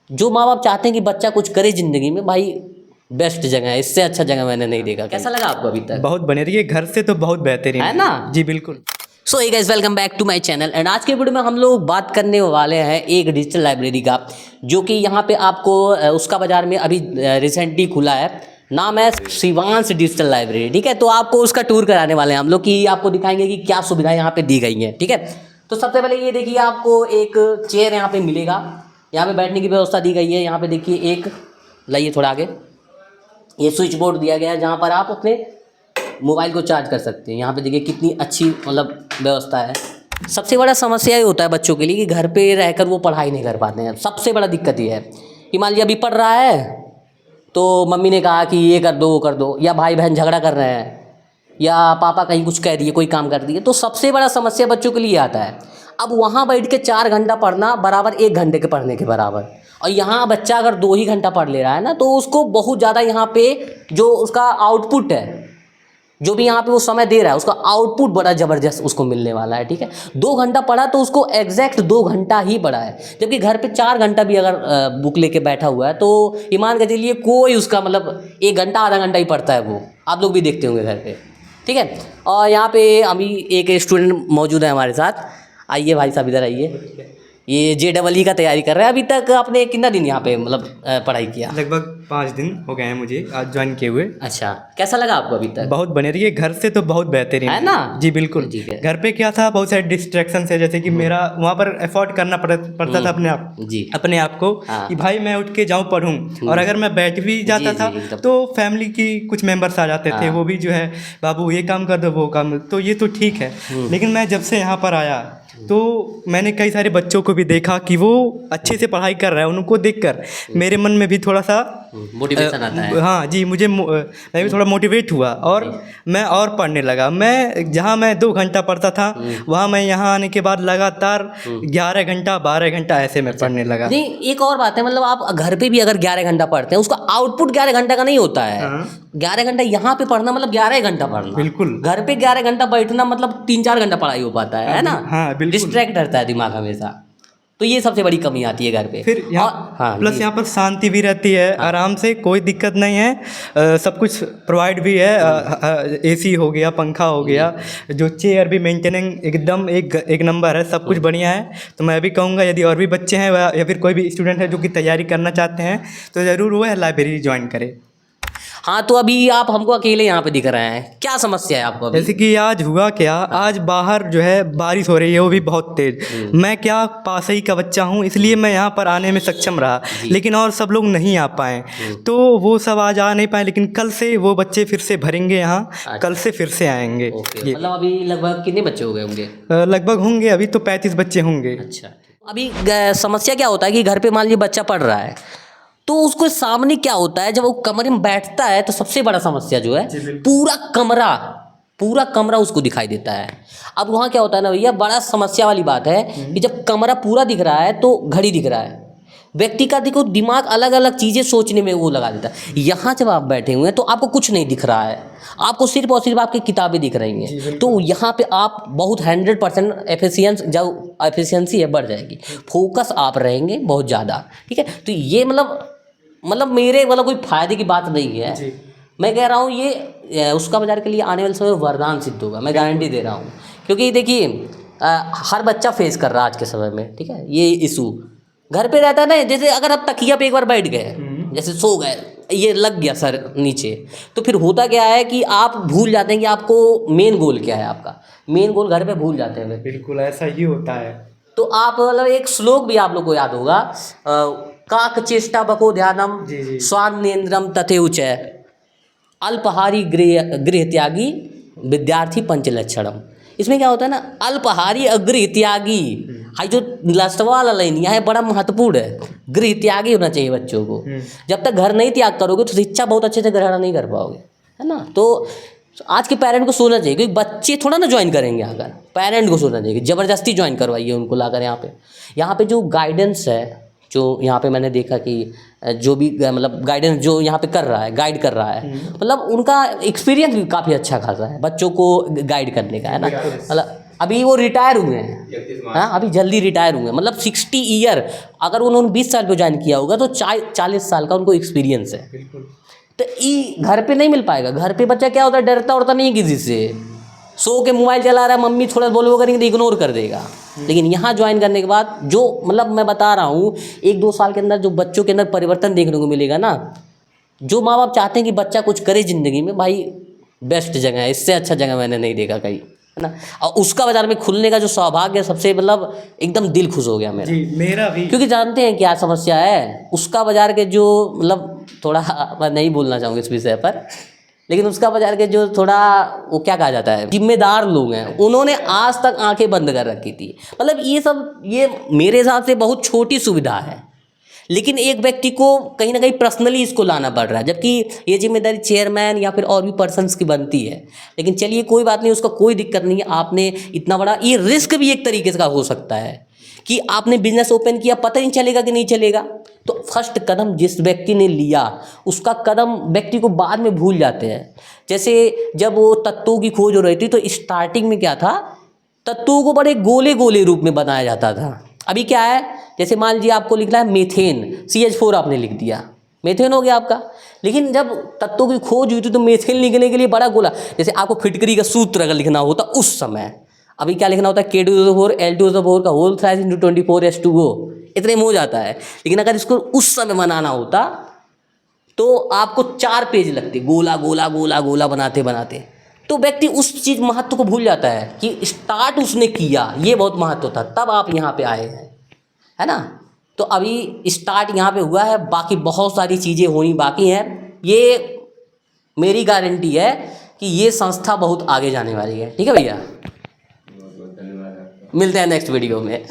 जो माँ बाप चाहते हैं कि बच्चा कुछ करे ज़िंदगी में, भाई बेस्ट जगह है, इससे अच्छा जगह मैंने नहीं देखा। कैसा लगा आपको अभी तक? बहुत बने रही है, घर से तो बहुत बेहतरीन है ना? जी बिल्कुल। So hey guys, welcome back to my channel. And आज के वीडियो में हम लोग बात करने वाले हैं एक डिजिटल लाइब्रेरी का, जो कि यहाँ पे आपको उसका बाज़ार में अभी रिसेंटली खुला है। नाम है शिवांश डिजिटल लाइब्रेरी। ठीक है, तो आपको उसका टूर कराने वाले हैं हम लोग, कि आपको दिखाएंगे कि क्या सुविधाएं यहाँ पे दी गई हैं। ठीक है, तो सबसे पहले ये देखिए, आपको एक चेयर यहाँ पे मिलेगा, यहाँ पे बैठने की व्यवस्था दी गई है। यहाँ पे देखिए एक, लाइए थोड़ा आगे, ये स्विच बोर्ड दिया गया है जहाँ पर आप अपने मोबाइल को चार्ज कर सकते हैं। यहाँ पे देखिए कितनी अच्छी मतलब व्यवस्था है। सबसे बड़ा समस्या ये होता है बच्चों के लिए कि घर पे रहकर वो पढ़ाई नहीं कर पाते हैं। सबसे बड़ा दिक्कत ये है कि मान लिया अभी पढ़ रहा है तो मम्मी ने कहा कि ये कर दो वो कर दो, या भाई बहन झगड़ा कर रहे हैं, या पापा कहीं कुछ कह दिए, कोई काम कर दिए, तो सबसे बड़ा समस्या बच्चों के लिए आता है। अब वहाँ बैठ के 4 घंटा पढ़ना बराबर 1 घंटे के पढ़ने के बराबर, और यहाँ बच्चा अगर 2 ही घंटा पढ़ ले रहा है ना, तो उसको बहुत ज़्यादा यहाँ पे जो उसका आउटपुट है, जो भी यहाँ पे वो समय दे रहा है, उसका आउटपुट बड़ा ज़बरदस्त उसको मिलने वाला है। ठीक है, 2 घंटा पढ़ा तो उसको एग्जैक्ट 2 घंटा ही पढ़ा है, जबकि घर पे 4 घंटा भी अगर बुक लेके बैठा हुआ है तो ईमान के चलिए कोई उसका मतलब 1 घंटा आधा घंटा ही पढ़ता है। वो आप लोग भी देखते होंगे घर पे। ठीक है, और यहाँ पे अभी एक स्टूडेंट मौजूद है हमारे साथ। आइए भाई साहब, इधर आइए। ये JEE का तैयारी कर रहे हैं। अभी तक आपने कितना दिन यहाँ पे मतलब पढ़ाई किया? लगभग 5 दिन हो गए हैं मुझे आज ज्वाइन किए हुए। अच्छा, कैसा लगा आपको अभी तक? बहुत बने रही है, घर से तो बहुत बेहतरीन है ना? जी बिल्कुल। ठीक है। घर पे क्या था, बहुत सारे डिस्ट्रैक्शन है, जैसे कि मेरा वहाँ पर एफर्ट करना पड़ता था अपने आप को, हाँ। कि भाई मैं उठ के जाऊँ पढ़ूँ, और अगर मैं बैठ भी जाता था तो फैमिली की कुछ मेंबर्स आ जाते थे, वो भी जो है बाबू ये काम कर दो वो काम, तो ये तो ठीक है। लेकिन मैं जब से यहाँ पर आया तो मैंने कई सारे बच्चों को भी देखा कि वो अच्छे से पढ़ाई कर रहे हैं। उनको देखकर मेरे मन में भी थोड़ा सा मोटिवेशन आता है। हाँ जी, मैं भी थोड़ा मोटिवेट हुआ, और मैं और पढ़ने लगा। मैं जहाँ मैं 2 घंटा पढ़ता था, वहाँ मैं यहाँ आने के बाद लगातार 11 घंटा 12 घंटा ऐसे मैं पढ़ने लगा। नहीं, एक और बात है, मतलब आप घर पे भी अगर 11 घंटा पढ़ते हैं, उसका आउटपुट 11 घंटा का नहीं होता है। 11 घंटा यहाँ पे पढ़ना मतलब 11 घंटा पढ़ना। बिल्कुल। घर पे 11 घंटा बैठना मतलब 3-4 घंटा पढ़ाई हो पाता है ना? हाँ बिल्कुल। डिस्ट्रैक्ट रहता है दिमाग हमेशा, तो ये सबसे बड़ी कमी आती है घर पे। फिर यहाँ हाँ, प्लस यहाँ पर शांति भी रहती है, आराम से, कोई दिक्कत नहीं है। सब कुछ प्रोवाइड भी है, AC हो गया, पंखा हो गया, जो चेयर भी मेंटेनिंग एकदम एक नंबर है, सब कुछ बढ़िया है। तो मैं भी कहूँगा यदि और भी बच्चे हैं या फिर कोई भी स्टूडेंट है जो कि तैयारी करना चाहते हैं, तो ज़रूर वो लाइब्रेरी ज्वाइन करे। हाँ, तो अभी आप हमको अकेले यहाँ पे दिख रहे हैं, क्या समस्या है आपको अभी? जैसे कि आज हुआ क्या, आज बाहर जो है बारिश हो रही है, वो भी बहुत तेज। मैं क्या पास ही का बच्चा हूँ, इसलिए मैं यहाँ पर आने में सक्षम रहा, लेकिन और सब लोग नहीं आ पाए, तो वो सब आज आ नहीं पाए। लेकिन कल से वो बच्चे फिर से भरेंगे यहाँ, कल से फिर से आएंगे। मतलब अभी लगभग कितने बच्चे हो गए होंगे? लगभग होंगे अभी तो 35 बच्चे होंगे। अच्छा, अभी समस्या क्या होता है कि घर पे मान लीजिए बच्चा पढ़ रहा है, तो उसको सामने क्या होता है, जब वो कमरे में बैठता है तो सबसे बड़ा समस्या जो है, पूरा कमरा उसको दिखाई देता है। अब वहाँ क्या होता है ना भैया, बड़ा समस्या वाली बात है कि जब कमरा पूरा दिख रहा है तो घड़ी दिख रहा है, व्यक्ति का देखो दिमाग अलग अलग चीज़ें सोचने में वो लगा देता है। यहाँ जब आप बैठे हुए हैं तो आपको कुछ नहीं दिख रहा है, आपको सिर्फ और सिर्फ आपकी किताबें दिख रही हैं, तो यहाँ पे आप बहुत 100% जब एफिशिएंसी है बढ़ जाएगी, फोकस आप रहेंगे बहुत ज़्यादा। ठीक है, तो ये मतलब मेरे मतलब कोई फ़ायदे की बात नहीं है। मैं कह रहा हूँ ये उसका बाज़ार के लिए आने वाले समय वरदान सिद्ध होगा, मैं गारंटी दे रहा हूँ। क्योंकि देखिए हर बच्चा फेस कर रहा है आज के समय में, ठीक है, ये इशू घर पे रहता है ना। जैसे अगर आप तकिया पे एक बार बैठ गए, जैसे सो गए, ये लग गया सर नीचे, तो फिर होता क्या है कि आप भूल जाते हैं कि आपको मेन गोल क्या है। आपका मेन गोल घर पे भूल जाते हैं। बिल्कुल ऐसा ही होता है। तो आप मतलब एक श्लोक भी आप लोग को याद होगा, काक चेष्टा बको ध्यानम स्वानेन्द्रम तथेउच, अल्पहारी गृह त्यागी विद्यार्थी पंचलक्षणम। इसमें क्या होता है ना, अल्पहारी गृह त्यागी, हाई जो लास्टवा वाला लाइन यह है बड़ा महत्वपूर्ण है। गृह त्यागी होना चाहिए बच्चों को। जब तक घर नहीं त्याग करोगे तो शिक्षा बहुत अच्छे से ग्रहण नहीं कर पाओगे, है ना? तो आज के पेरेंट को सोचना चाहिए, क्योंकि बच्चे थोड़ा ना ज्वाइन करेंगे आकर, पेरेंट को सोचना चाहिए कि ज़बरदस्ती ज्वाइन करवाइए उनको लाकर यहाँ पे जो गाइडेंस है, जो यहाँ पे मैंने देखा कि जो भी मतलब गाइडेंस जो यहाँ पे कर रहा है, गाइड कर रहा है, मतलब उनका एक्सपीरियंस भी काफ़ी अच्छा खासा है बच्चों को गाइड करने का, है ना? मतलब अभी वो रिटायर हुए हैं, हाँ अभी जल्दी रिटायर हुए हैं, मतलब 60 ईयर, अगर उन्होंने 20 साल पे ज्वाइन किया होगा तो 40 साल का उनको एक्सपीरियंस है। तो ये घर पे नहीं मिल पाएगा। घर पे बच्चा क्या होता है, डरता उड़ता नहीं है किसी से, सो के मोबाइल चला रहा है, मम्मी थोड़ा बोलो करेंगे तो इग्नोर कर देगा। लेकिन यहाँ ज्वाइन करने के बाद जो मतलब मैं बता रहा हूँ 1-2 साल के अंदर जो बच्चों के अंदर परिवर्तन देखने को मिलेगा ना, जो माँ बाप चाहते हैं कि बच्चा कुछ करे ज़िंदगी में, भाई बेस्ट जगह है, इससे अच्छा जगह मैंने नहीं देखा कहीं, है ना। और उसका बाज़ार में खुलने का जो सौभाग्य सबसे मतलब एकदम दिल खुश हो गया मेरा। जी मेरा भी। क्योंकि जानते हैं क्या समस्या है, उसका बाज़ार के जो मतलब थोड़ा मैं नहीं बोलना चाहूँगा इस विषय पर, लेकिन उसका बाज़ार के जो थोड़ा वो क्या कहा जाता है, जिम्मेदार लोग हैं, उन्होंने आज तक आंखें बंद कर रखी थी। मतलब ये मेरे हिसाब से बहुत छोटी सुविधा है, लेकिन एक व्यक्ति को कहीं ना कहीं पर्सनली इसको लाना पड़ रहा है, जबकि ये जिम्मेदारी चेयरमैन या फिर और भी पर्सन्स की बनती है। लेकिन चलिए कोई बात नहीं, उसका कोई दिक्कत नहीं है। आपने इतना बड़ा, ये रिस्क भी एक तरीके का हो सकता है कि आपने बिजनेस ओपन किया, पता नहीं चलेगा कि नहीं चलेगा। तो फर्स्ट कदम जिस व्यक्ति ने लिया, उसका कदम व्यक्ति को बाद में भूल जाते हैं। जैसे जब वो तत्वों की खोज हो रही थी तो स्टार्टिंग में क्या था, तत्वों को बड़े गोले गोले रूप में बनाया जाता था। अभी क्या है, जैसे मान लीजिए आपको लिखना है मेथेन, CH4 आपने लिख दिया, मेथेन हो गया आपका। लेकिन जब तत्वों की खोज हुई थी तो मेथेन लिखने के लिए बड़ा गोला, जैसे आपको फिटकरी का सूत्र अगर लिखना होता उस समय, अभी क्या लिखना होता है, K2O4 L2O4 का होल थ्राइस इंटू 24H2O, इतने में हो जाता है। लेकिन अगर इसको उस समय बनाना होता तो आपको 4 पेज लगते, गोला गोला गोला गोला बनाते बनाते। तो व्यक्ति उस चीज़ महत्व को भूल जाता है कि स्टार्ट उसने किया, ये बहुत महत्व था, तब आप यहाँ पे आए हैं, है ना। तो अभी स्टार्ट यहाँ पे हुआ है, बाकी बहुत सारी चीज़ें होनी बाकी हैं। ये मेरी गारंटी है कि ये संस्था बहुत आगे जाने वाली है। ठीक है भैया, मिलते हैं नेक्स्ट वीडियो में।